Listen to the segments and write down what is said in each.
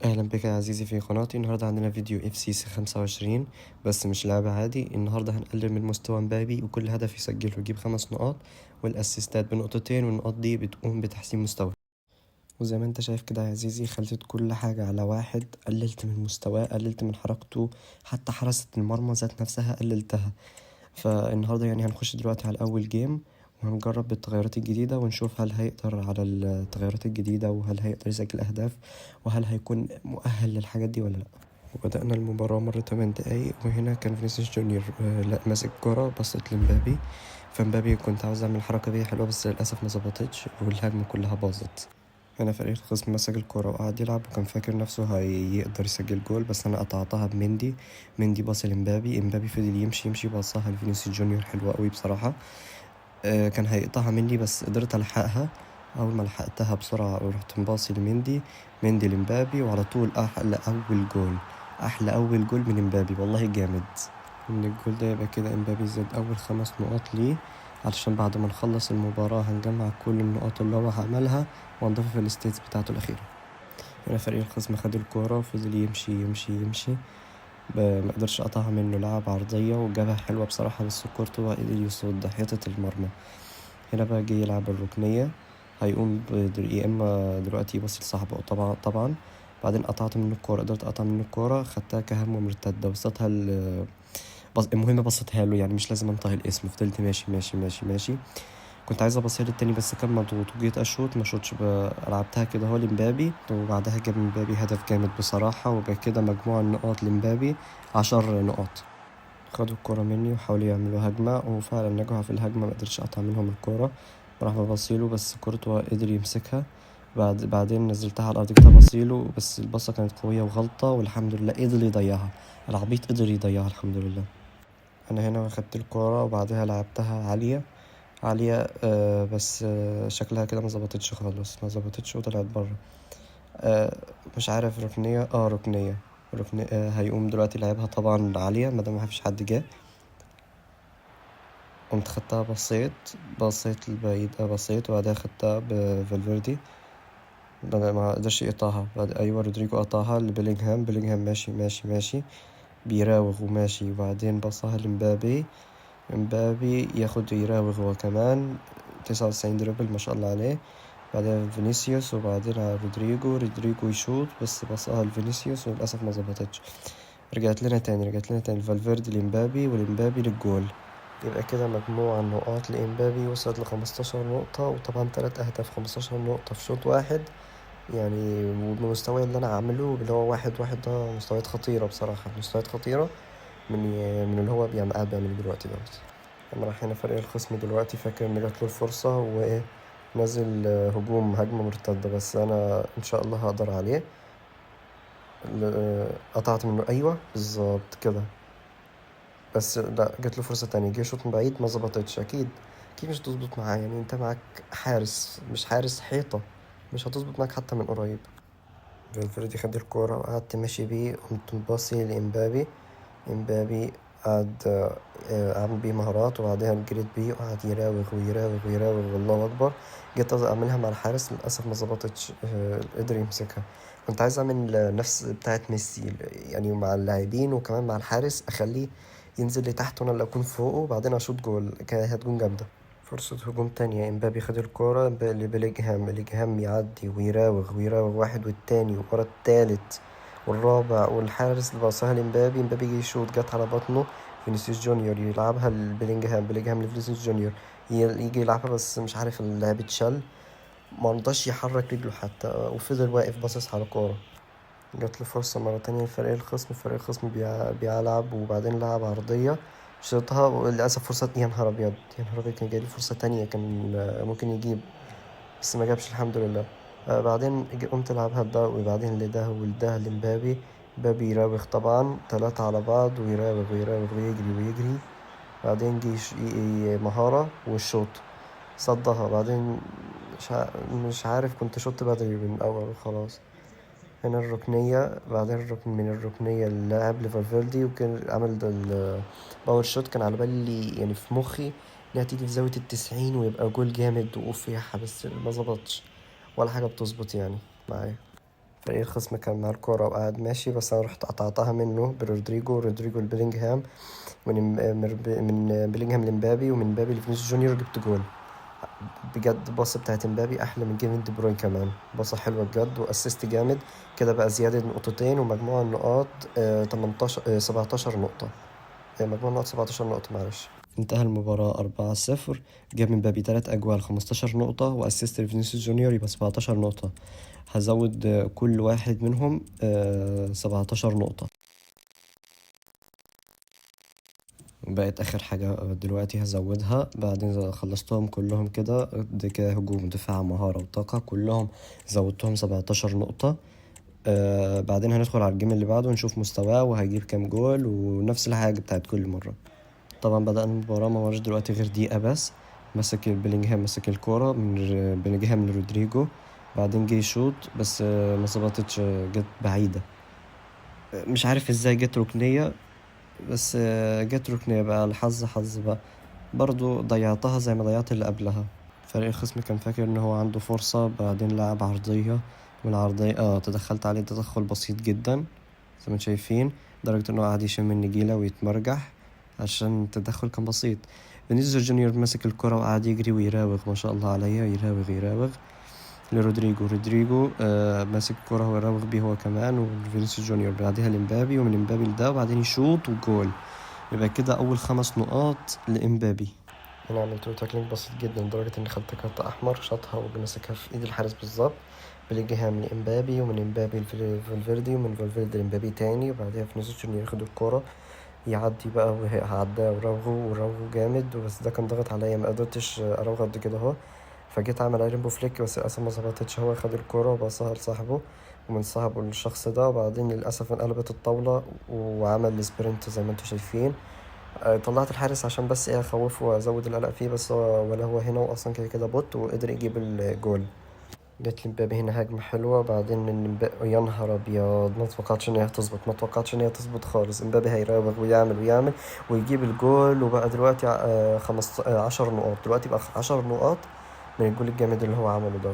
اهلا بك يا عزيزي في قناتي. النهارده عندنا فيديو اف سي 25، بس مش لعبة عادي. النهارده هنقلل من مستوى مبابي، وكل هدف يسجله يجيب 5 نقاط، والاسيستات بنقطتين، والنقاط دي بتقوم بتحسين مستوى. وزي ما انت شايف كده يا عزيزي، خليت كل حاجة على واحد. قللت من مستواه، قللت من حركته، حتى حراسة المرمى ذات نفسها قللتها. فالنهارده يعني هنخش دلوقتي على اول جيم، وهنجرب بالتغيرات الجديدة ونشوف هل هيقدر على التغيرات الجديدة، وهل هيقدر يسجل أهداف، وهل هيكون مؤهل للحاجات دي ولا لأ. وبدأنا المباراة مرة 8 دقايق، وهنا كان فينيسيوس جونيور لا ماسك كرة بصت لمبابي. فمبابي كنت عاوز أعمل الحركة دي حلوة، بس للأسف ما ظبطتش والهجمة كلها باظت. هنا فريق الخصم مسك الكرة وقعد يلعب، وكان فاكر نفسه هيقدر يسجل جول، بس أنا قطعتها بمندي. مندي باص لمبابي، امبابي فضل يمشي يمشي، باصها لفينيسيوس جونيور حلوة قوي بصراحة. كان هيقطعها مني بس قدرت ألحقها. أول ما لحقتها بسرعة رحت مباصي لمندي، مندي لمبابي، وعلى طول أحلى أول جول. أحلى أول جول من مبابي، والله جامد. من الجول ده يبقى كده مبابي زاد أول 5 نقاط ليه، علشان بعد ما نخلص المباراة هنجمع كل النقاط اللي هو عملها ونضيفها في الستيتس بتاعته الأخيرة. هنا فريق الخصم خد الكورة وفضل يمشي يمشي يمشي، ما قدرش قطعها منه. لعب عرضية وجابها حلوة بصراحة، بس كورتوا قدر يصد حيطة المرمى. هنا بقى جه يلعب الركنية، هيقوم يا إما دلوقتي يبص لصاحبه طبعا. بعدين قطعت منه الكورة، قدرت أقطع منه الكورة، خدتها كهجمة مرتدة وسطها المهم بصيتها له، يعني مش لازم انطق الاسم. فضلت ماشي ماشي ماشي ماشي. كنت عايز ابصيها للتاني بس كان مضغوط، وجيت اشوط ما شوتش لعبتها كده هو لمبابي، وبعدها جاب مبابي هدف جامد بصراحة. وبقى كده مجموع النقاط لمبابي 10 نقاط. خدوا الكرة مني وحاولوا يعملوا هجمة، وفعلا نجحوا في الهجمة، مقدرش أقطع منهم الكرة. راح ببصيله بس كورتوا قدر يمسكها. بعدين نزلتها على الأرض، جيت أبصيله بس البصة كانت قوية وغلطة، والحمد لله قدر يضيعها. العبيط قدر يضيعها الحمد لله. أنا هنا خدت الكرة وبعدها لعبتها عالية عالية، بس شكلها كده ما ظبطتش خالص، ما ظبطتش وطلعت بره. مش عارف ركنية، ركنية. هيقوم دلوقتي لعبها طبعا عالية مادام مفيش حد جه. قمت خدتها، بصيت البعيد، بصيت وبعدها خدتها بفالفيردي. ما قدرش يقطعها. أيوة رودريجو قطعها لبيلينغهام ماشي ماشي ماشي، بيراوغ وماشي، وبعدين بصها لمبابي. مبابي ياخد يراوغ هو كمان، 99 دربل ما شاء الله عليه. بعدين فينيسيوس، وبعدين على رودريجو يشوط، بس بصها لفينيسيوس وللأسف ما ظبطتش. رجعت لنا تاني فالفيردي لمبابي، ولمبابي للجول. يبقى كده مجموع النقاط لإمبابي وصلت ل15 نقطة، وطبعا 3 أهداف 15 نقطة في شوط واحد يعني. والمستوى اللي أنا عامله اللي هو 1-1 ده مستويات خطيرة بصراحة، مستويات خطيرة من اللي هو قاعد بيعمله دلوقتي دوت. أنا راح هنا فريق الخصم دلوقتي فاكر إن جاتله الفرصة وإيه، نازل هجمة مرتدة، بس أنا إن شاء الله هقدر عليه. قطعت منه، أيوة بالظبط كده. بس لا، جات له فرصة تانية، جه شوط من بعيد ما ظبطتش. أكيد مش هتظبط معاه، يعني أنت معاك حارس، مش حارس حيطة، مش هتظبط معاك حتى من قريب. فالفيردي خد الكورة وقعدت ماشي بيه، قمت مباصي لإمبابي قعد أعمل بيه مهارات، وبعدها جريت بيه وقعد يراوغ والله أكبر. جيت أعملها مع الحارس، للأسف ما ظبطتش. قدر يمسكها. كنت عايز أعمل نفس بتاعة ميسي، يعني مع اللاعبين وكمان مع الحارس، أخليه ينزل لتحت وأنا اللي أكون فوقه، وبعدين أشوط جول، كانت هتكون جامدة. فرصة هجوم تانية، امبابي خد الكورة لبيلينغهام يعدي ويراوغ واحد والتاني ورا التالت والرابع، والحارس اللي باصاها امبابي جه يشوط، جت على بطنه. فينيسيوس جونيور يلعبها بيلينغهام لفينيسيوس جونيور، يجي يلعبها بس مش عارف اللاعب اتشل، مرضاش يحرك رجله حتى، وفضل واقف باصص على الكورة. جات له فرصة مرة تانية لفريق الخصم، بيلعب، وبعدين لعب عرضية شاطها، وللأسف فرصة، يا نهار أبيض يا نهار أبيض، كان جايلي فرصة تانية، كان ممكن يجيب، بس ما جابش الحمد لله. بعدين قمت ألعبها ده، وبعدين لده ولده لمبابي. مبابي يراوغ طبعا 3 على بعض، ويراوغ ويجري. بعدين جه مهارة والشوط صدها. بعدين مش عارف، كنت شوط بدري من الأول خلاص. هنا الركنية، بعدين من الركنية اللاعب لفالفيردي، وكان عمل ده الباور شوت. كان على بالي يعني في مخي إنها تيجي في زاوية 90 ويبقى جول جامد وقوف فيها، بس ما ظبطش ولا حاجة بتظبط يعني معايا. فريق الخصم كان مع الكورة وقاعد ماشي، بس أنا رحت قطعتها منه رودريجو لبيلينغهام، من بيلينغهام لمبابي، ومن مبابي لفينيسيوس جونيور، جبت جول. بجد الباصة بتاعت مبابي أحلى من كيفن دي بروين كمان، باصة حلوة بجد وأسيست جامد. كده بقى زيادة نقطتين، ومجموع النقاط 18 17 نقطة. مجموع النقط 17 نقطة، معلش. انتهى المباراة 4-0. جاب مبابي 3 أجوال 15 نقطة، وأسيست لفينيسيوس جونيور يبقى 17 نقطة. هزود كل واحد منهم 17 نقطة. بقت آخر حاجة دلوقتي هزودها بعدين خلصتهم كلهم كده. دي كده هجوم، دفاع، مهارة، وطاقة، كلهم زودتهم 17 نقطة. بعدين هندخل على الجيم اللي بعده ونشوف مستواه وهيجيب كام جول، ونفس الحاجة بتاعت كل مرة. طبعا بدأنا المباراة، ما ورش دلوقتي غير دقيقة بس. بيلينجهام مسك الكورة من بيلينجهام لرودريجو، بعدين جه يشوط بس ما ظبطتش، جت بعيدة. مش عارف ازاي جت ركنية، بس جت ركنية بقى. الحظ حظ بقى، برضو ضيعتها زي ما ضيعت اللي قبلها. فريق الخصم كان فاكر ان هو عنده فرصة، بعدين لعب عرضية، من العرضية تدخلت عليه تدخل بسيط جدا زي ما شايفين، لدرجة انه قاعد يشم النجيلة ويتمرجح عشان التدخل كان بسيط. فينيسيوس جونيور مسك الكرة وقعد يجري ويراوغ، ما شاء الله عليه، يراوغ لرودريجو. ماسك الكرة ويراوغ بيه هو كمان، وفينيسيوس جونيور بعدها لمبابي، ومن مبابي لده، وبعدين يشوط وجول. يبقى كده أول 5 نقاط لإمبابي. أنا عملت له تاكلينج بسيط جدا لدرجة إني خدت كارت أحمر، شاطها ومسكها في إيد الحارس بالظبط. بلينجهام لإمبابي، ومن إمبابي لفالفيردي، ومن فالفيردي لإمبابي تاني، وبعدها فينيسيوس جونيور ياخد الكرة يعدي بقى، وعداه وراوغو جامد، بس ده كان ضغط عليا، ما قدرتش أراوغ قد كده اهو. فجيت عمل عليه ريمبو فليك، بس للأسف ما ظبطتش. هو خد الكرة وبصها لصاحبه، ومن صاحبه للشخص ده، وبعدين للأسف انقلبت الطاولة وعمل السبرنت زي ما انتوا شايفين. طلعت الحارس عشان بس ايه اخوفه وازود القلق فيه، بس هو ولا هو هنا، واصلا كده كده بوت، وقدر يجيب الجول. جت لمبابي هنا هجمة حلوة، بعدين من مبابي، يا نهار ابيض، ما توقعتش ان هي تظبط، ما توقعتش ان هي تظبط خالص. مبابي هيراوغ ويعمل ويجيب الجول، وبقى دلوقتي 10 نقاط. دلوقتي بقى 10 نقاط من الجول الجامد اللي هو عمله ده.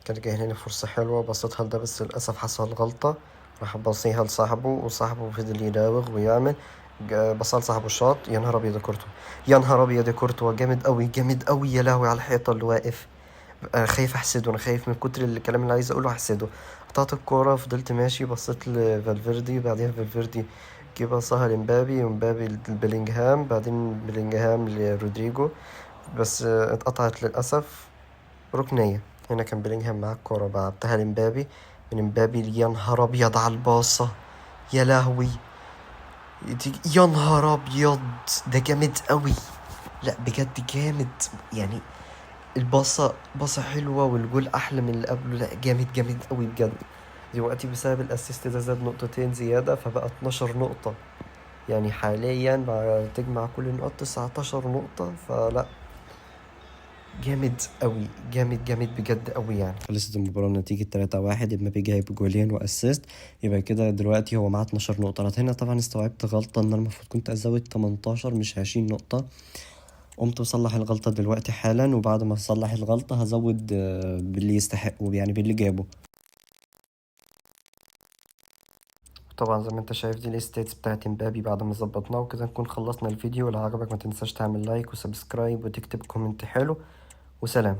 كانت جاية هنا فرصة حلوة، بصيتها لده، بس للأسف حصل غلطة، راح بصيها لصاحبه، وصاحبه فضل يراوغ ويعمل. بصال صاحبه الشاط، يا نهار ابيض يا كورتوا، يا نهار ابيض يا كورتوا، جامد قوي جامد قوي، يا لهوي على الحيطة اللي واقف. خايف احسده، انا خايف من كتر الكلام اللي عايز اقوله احسده. قطعت الكورة، فضلت ماشي، بصيت لفالفيردي، بعدين فالفيردي جه بصها لمبابي، ومبابي لبيلينجهام، بعدين بيلينجهام لرودريجو، بس اتقطعت للأسف، ركنية. هنا كان بيلينغهام معاه الكورة، بعتها لمبابي، من مبابي، يا نهار أبيض على الباصة، يا لهوي، يا نهار أبيض، ده جامد قوي، لا بجد جامد يعني. الباصة باصة حلوة، والجول أحلى من اللي قبله، لا جامد جامد قوي بجد. دلوقتي بسبب الأسيست ده زاد نقطتين زيادة، فبقى 12 نقطة. يعني حاليا بعد تجمع كل النقط 19 نقطة، فلا جامد قوي، جامد بجد قوي يعني. خلصت المباراة نتيجة 3-1، امبابي جايب جولين واسيست، يبقى كده دلوقتي هو معاه 12 نقطة. انا هنا طبعا استوعبت غلطة، ان انا المفروض كنت ازود 18 مش 20 نقطة. قمت بصلح الغلطة دلوقتي حالا، وبعد ما اصلح الغلطة هزود باللي يستحقه، يعني باللي جابه. طبعا زي ما انت شايف دي الستيتس بتاعت امبابي بعد ما ظبطناه. وكده نكون خلصنا الفيديو. لو عجبك ما تنساش تعمل لايك وسبسكرايب وتكتب كومنت حلو، وسلام.